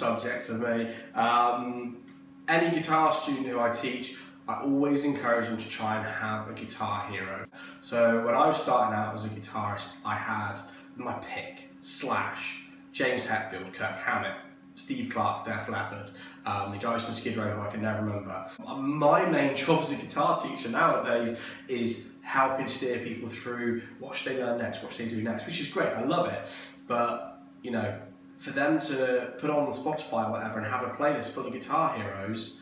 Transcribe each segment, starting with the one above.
subject to me. Any guitar student who I teach, I always encourage them to try and have a guitar hero. So when I was starting out as a guitarist, I had my pick, Slash, James Hetfield, Kirk Hammett, Steve Clark, Def Leppard, the guys from Skid Row who I can never remember. My main job as a guitar teacher nowadays is helping steer people through what should they learn next, what should they do next, which is great, I love it. But, you know, for them to put on Spotify or whatever and have a playlist full of guitar heroes,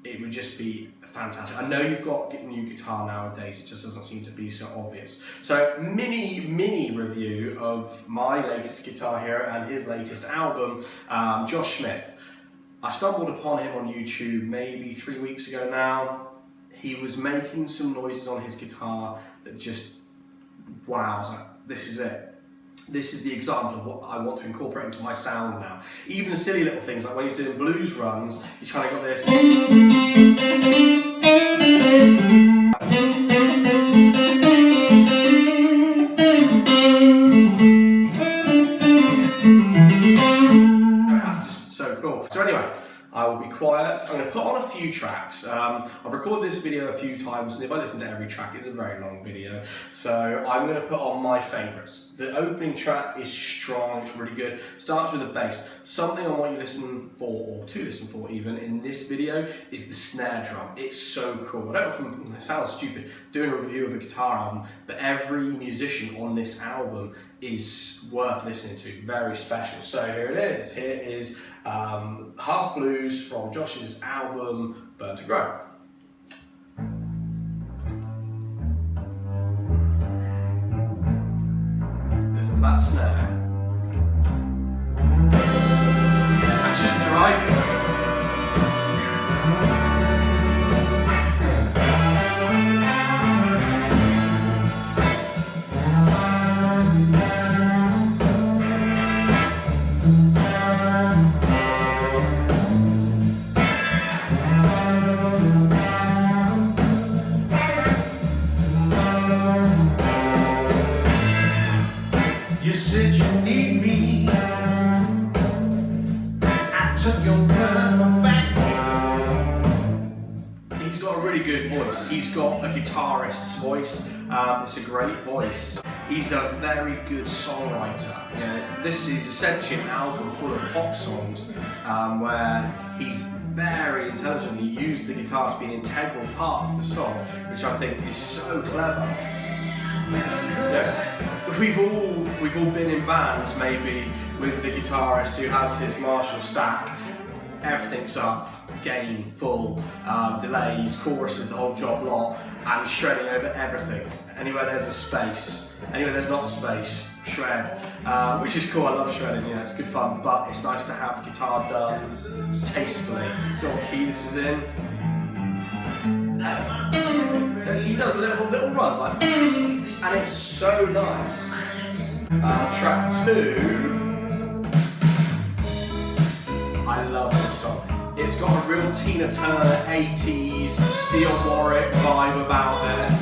it would just be fantastic. I know you've got a new guitar nowadays, it just doesn't seem to be so obvious. So mini review of my latest guitar hero and his latest album, Josh Smith. I stumbled upon him on YouTube maybe 3 weeks ago now. He was making some noises on his guitar that just, wow, I was like, this is it. This is the example of what I want to incorporate into my sound now. Even silly little things like when he's doing blues runs, he's kind of got this. That's just so cool. So anyway, I will be quiet. I'm going to put on a few tracks. I've recorded this video a few times, and if I listen to every track, it's a very long video. So I'm going to put on my favourites. The opening track is strong, it's really good. Starts with a bass. Something I want you to listen for, or to listen for even, in this video is the snare drum. It's so cool. I don't often, it sounds stupid, doing a review of a guitar album, but every musician on this album is worth listening to, very special. So here it is. Here is Half Blues from Josh's album, Burn to Grow. Listen to that snare. That's just driving. You said you need me. I took your gun back. He's got a really good voice. He's got a guitarist's voice. It's a great voice. He's a very good songwriter. Yeah, this is essentially an album full of pop songs where he's very intelligently used the guitar to be an integral part of the song, which I think is so clever. Yeah. We've all been in bands maybe with the guitarist who has his Marshall stack, everything's up, gain, full, delays, choruses, the whole job lot, and shredding over everything. Anywhere there's a space, anywhere there's not a space, shred, which is cool. I love shredding, yeah, it's good fun, but it's nice to have guitar done tastefully. Got what key this is in. He does little runs like, and it's so nice. Track 2, I love this song. It's got a real Tina Turner 80s Dionne Warwick vibe about it.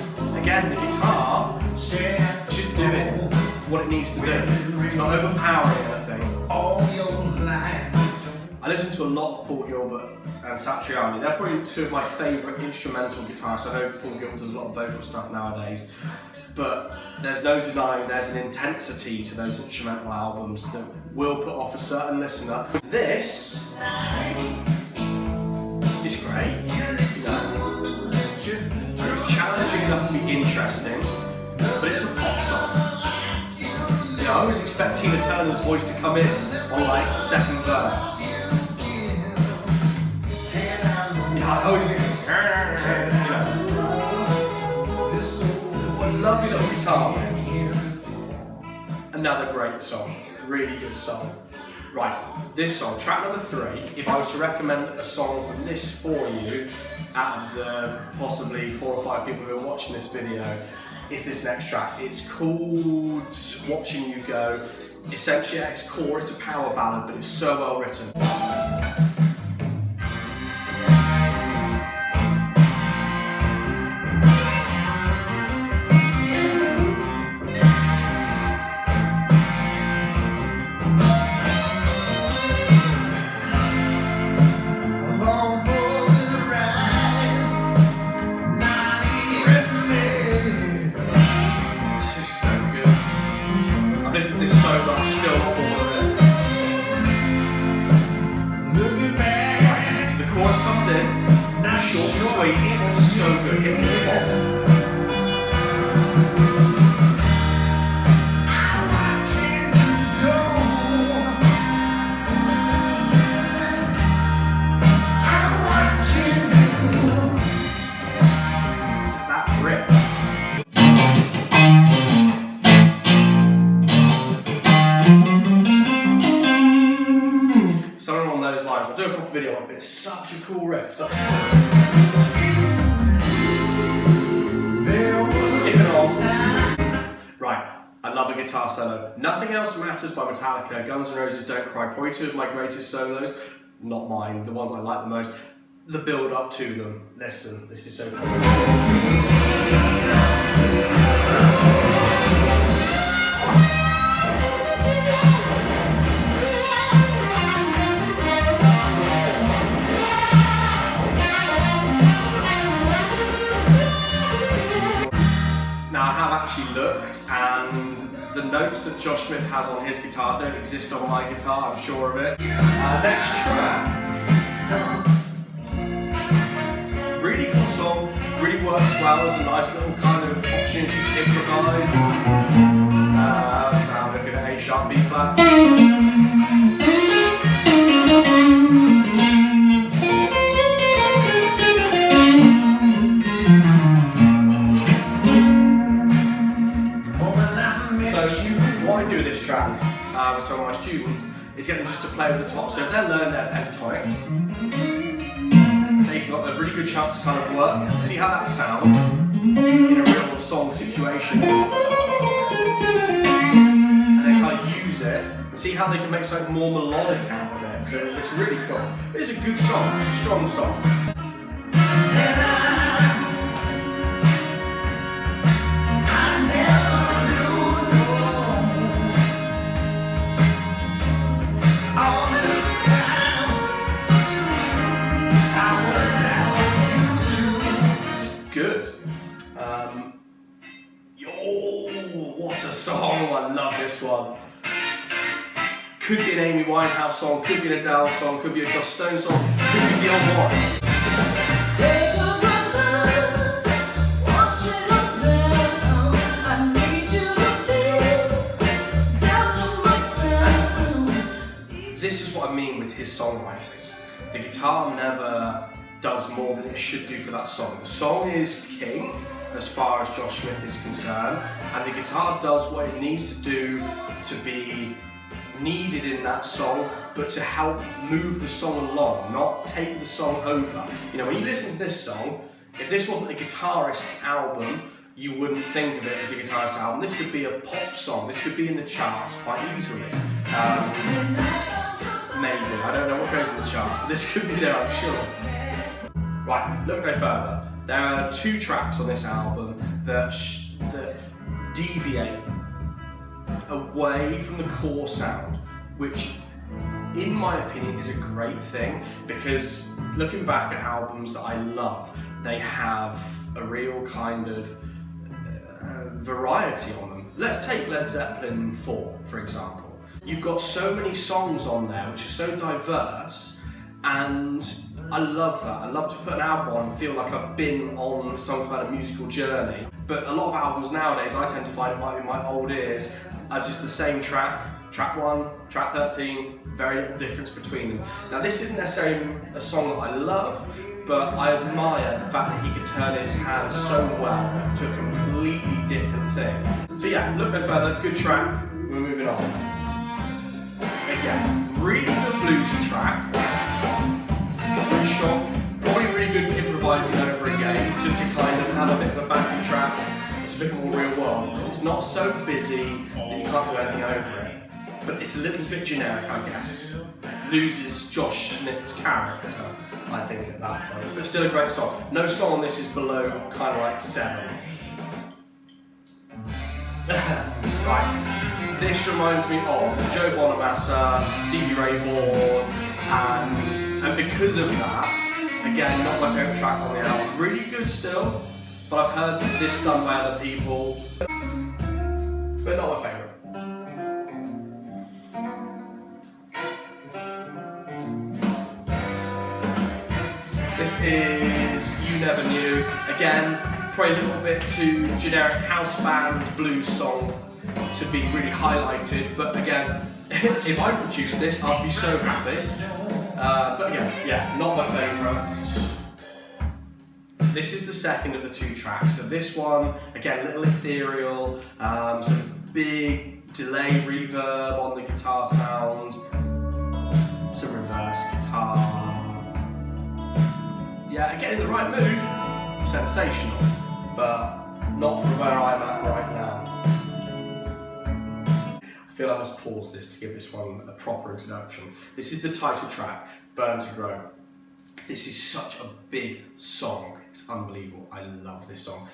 Again, the guitar just doing what it needs to do. It's not overpowering anything. I listen to a lot of Paul Gilbert and Satriani. They're probably two of my favourite instrumental guitarists. I know Paul Gilbert does a lot of vocal stuff nowadays, but there's no denying there's an intensity to those instrumental albums that will put off a certain listener. This is great. You know, it's challenging enough to be interesting, but it's a pop song. You know, I always expect Tina Turner's voice to come in on like the second verse. I always think, you know, what a lovely little guitar riff. Another great song, really good song. Right, this song, track number 3, if I was to recommend a song from this for you, out of the possibly 4 or 5 people who are watching this video, is this next track. It's called Watching You Go. Essentially at its core, it's a power ballad, but it's so well written. listen to this so much, still not bored of it. Looking back, So the chorus comes in, short and sweet, so good, hits the spot. I'm watching you go. I'm watching you. That riff. Something along those lines. I'll do a proper video on it, but it's such a cool riff. Such a cool riff. There was Skipping on. Right, I love a guitar solo. Nothing Else Matters by Metallica, Guns N' Roses Don't Cry, probably two of my greatest solos. Not mine, the ones I like the most. The build up to them. Listen, this is so cool. Now I have actually looked, and the notes that Josh Smith has on his guitar don't exist on my guitar, I'm sure of it. Next track. Really cool song, really works well as a nice little kind of opportunity to improvise. So I'm looking at A sharp, B flat. What I do with this track with some of my students is get them just to play over the top. So if they learn their pentatonic, they've got a really good chance to kind of work. See how that sounds in a real song situation, and then kind of use it and see how they can make something more melodic out of it. So it's really cool. It's a good song. It's a strong song. Good. What a song! I love this one. Could be an Amy Winehouse song, could be an Adele song, could be a Joss Stone song, could be the old one. Take a brother, wash it up down. I need you to feel down so much down. This is what I mean with his songwriting. The guitar never does more than it should do for that song. The song is king as far as Josh Smith is concerned, and the guitar does what it needs to do to be needed in that song, but to help move the song along, not take the song over. You know, when you listen to this song, if this wasn't a guitarist's album, you wouldn't think of it as a guitarist's album. This could be a pop song, this could be in the charts quite easily. Maybe, I don't know what goes in the charts, but this could be there, I'm sure. Right, look no further. There are two tracks on this album that deviate away from the core sound, which in my opinion is a great thing, because looking back at albums that I love, they have a real kind of variety on them. Let's take Led Zeppelin 4, for example. You've got so many songs on there which are so diverse, and I love that. I love to put an album on and feel like I've been on some kind of musical journey. But a lot of albums nowadays, I tend to find it might be my old ears as just the same track, track 1, track 13, very little difference between them. Now this isn't necessarily a song that I love, but I admire the fact that he could turn his hands so well to a completely different thing. So yeah, look no further, good track, we're moving on. Again, really good bluesy track. Really strong, probably really good for improvising over again, just to kind of have a bit of a backing track that's a bit more real world, because it's not so busy that you can't do anything over it. But it's a little bit generic, I guess. Loses Josh Smith's character, I think, at that point. But still a great song. No song on this is below kind of like 7. Right, this reminds me of Joe Bonamassa, Stevie Ray Vaughan, and because of that, again, not my favourite track on the album. Really good still, but I've heard this done by other people, but not my favourite. is You Never Knew. Again, probably a little bit too generic house band blues song to be really highlighted, but again, if I produced this, I'd be so happy. But again, yeah, not my favourite. This is the second of the two tracks. So this one, again, a little ethereal, some big delay reverb on the guitar sound, some reverse guitar. Yeah, again, in the right mood, sensational, but not for where I'm at right now. I feel I must pause this to give this one a proper introduction. This is the title track, Burn to Grow. This is such a big song. It's unbelievable. I love this song.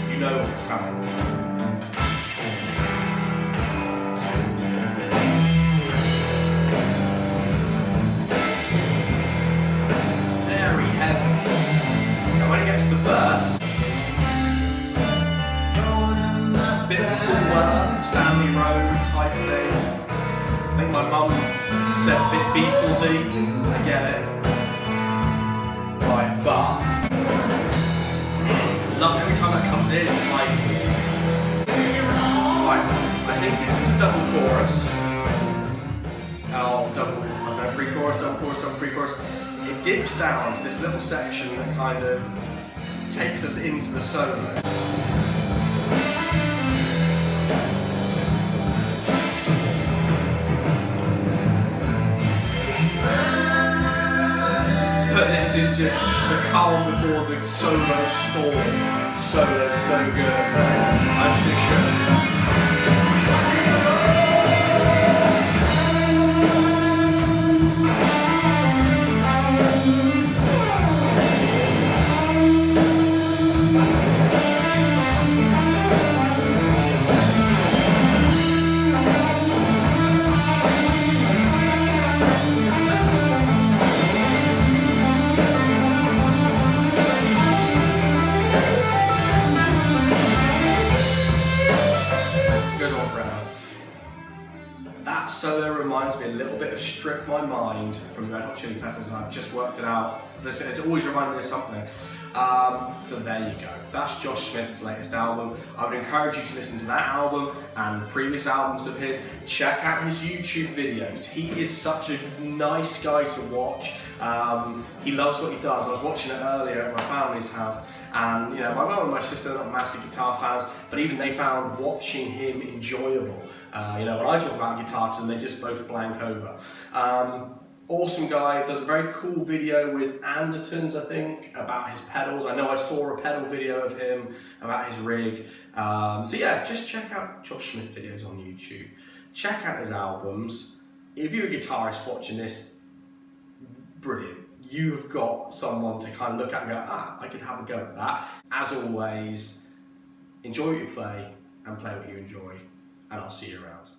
You know what's coming. Very heavy. Now when it gets to the verse, a bit of a cool Stanley Road type thing. I think my mum said a bit Beatlesy. I get it. Right, but love every time that comes in. It's like, right. I think this is a double chorus. I'm going pre-chorus, double chorus, double pre-chorus. It dips down to this little section that kind of takes us into the solo. But this is just the calm before the solo storm. Solo's so good. I'm just gonna shush. That solo reminds me a little bit of Strip My Mind from Red Hot Chili Peppers. I've just worked it out. As I said, it's always reminded me of something. So there you go. That's Josh Smith's latest album. I would encourage you to listen to that album and previous albums of his. Check out his YouTube videos. He is such a nice guy to watch. He loves what he does. I was watching it earlier at my family's house, and you know, my mum and my sister are not massive guitar fans, but even they found watching him enjoyable. You know, when I talk about guitar to them, they just both blank over. Awesome guy, does a very cool video with Andertons, I think, about his pedals. I know I saw a pedal video of him about his rig. So yeah, just check out Josh Smith videos on YouTube. Check out his albums. If you're a guitarist watching this, brilliant. You've got someone to kind of look at and go, I could have a go at that. As always, enjoy what you play and play what you enjoy, and I'll see you around.